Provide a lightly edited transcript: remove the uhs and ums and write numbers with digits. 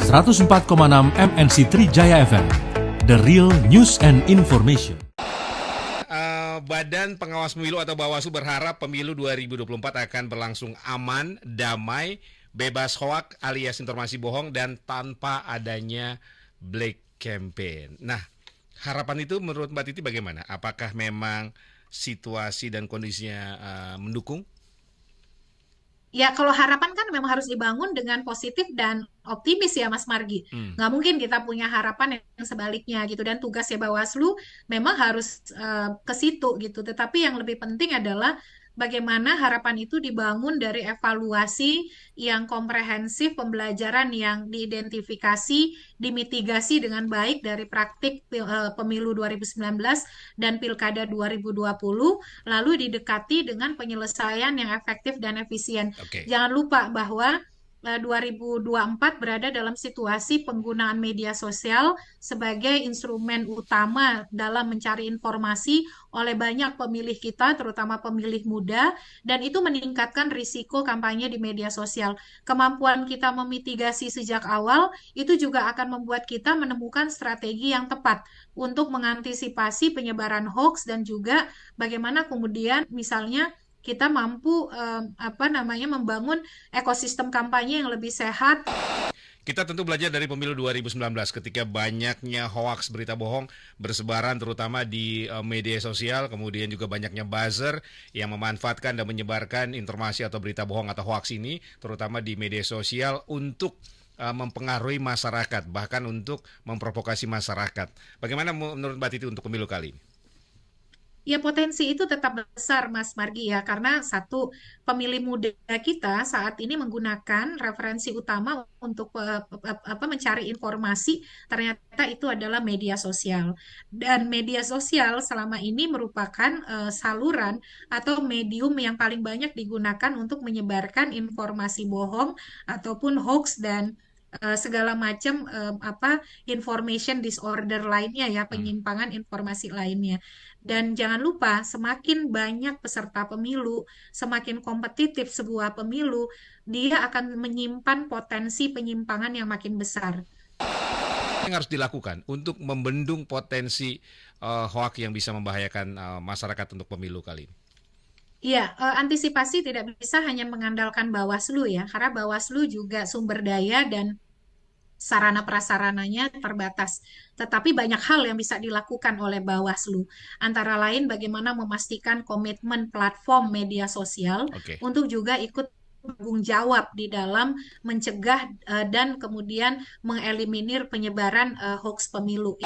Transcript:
104,6 MNC Trijaya FM, The Real News and Information. Badan Pengawas Pemilu atau Bawaslu berharap pemilu 2024 akan berlangsung aman, damai, bebas hoak alias informasi bohong dan tanpa adanya black campaign. Nah, harapan itu menurut Mbak Titi bagaimana? Apakah memang situasi dan kondisinya mendukung? Ya, kalau harapan kan memang harus dibangun dengan positif dan optimis ya Mas Margi. Nggak mungkin kita punya harapan yang sebaliknya gitu. Dan tugas ya Bawaslu memang harus ke situ gitu. Tetapi yang lebih penting adalah bagaimana harapan itu dibangun dari evaluasi yang komprehensif, pembelajaran yang diidentifikasi, dimitigasi dengan baik dari praktik pemilu 2019 dan Pilkada 2020, lalu didekati dengan penyelesaian yang efektif dan efisien. Oke. Jangan lupa bahwa 2024 berada dalam situasi penggunaan media sosial sebagai instrumen utama dalam mencari informasi oleh banyak pemilih kita, terutama pemilih muda, dan itu meningkatkan risiko kampanye di media sosial. Kemampuan kita memitigasi sejak awal itu juga akan membuat kita menemukan strategi yang tepat untuk mengantisipasi penyebaran hoax dan juga bagaimana kemudian misalnya kita mampu membangun ekosistem kampanye yang lebih sehat. Kita tentu belajar dari pemilu 2019 ketika banyaknya hoaks berita bohong bersebaran terutama di media sosial, kemudian juga banyaknya buzzer yang memanfaatkan dan menyebarkan informasi atau berita bohong atau hoaks ini terutama di media sosial untuk mempengaruhi masyarakat, bahkan untuk memprovokasi masyarakat. Bagaimana menurut Mbak Titi untuk pemilu kali ini? Ya, potensi itu tetap besar, Mas Margi, ya, karena satu, pemilih muda kita saat ini menggunakan referensi utama untuk mencari informasi, ternyata itu adalah media sosial. Dan media sosial selama ini merupakan saluran atau medium yang paling banyak digunakan untuk menyebarkan informasi bohong ataupun hoax dan segala macam information disorder lainnya ya, penyimpangan informasi lainnya. Dan jangan lupa, semakin banyak peserta pemilu, semakin kompetitif sebuah pemilu, dia akan menyimpan potensi penyimpangan yang makin besar. Yang harus dilakukan untuk membendung potensi hoak yang bisa membahayakan masyarakat untuk pemilu kali ini? Iya, antisipasi tidak bisa hanya mengandalkan Bawaslu ya, karena Bawaslu juga sumber daya dan sarana prasarananya terbatas. Tetapi banyak hal yang bisa dilakukan oleh Bawaslu. Antara lain bagaimana memastikan komitmen platform media sosial untuk juga ikut bertanggung jawab di dalam mencegah dan kemudian mengeliminir penyebaran hoax pemilu.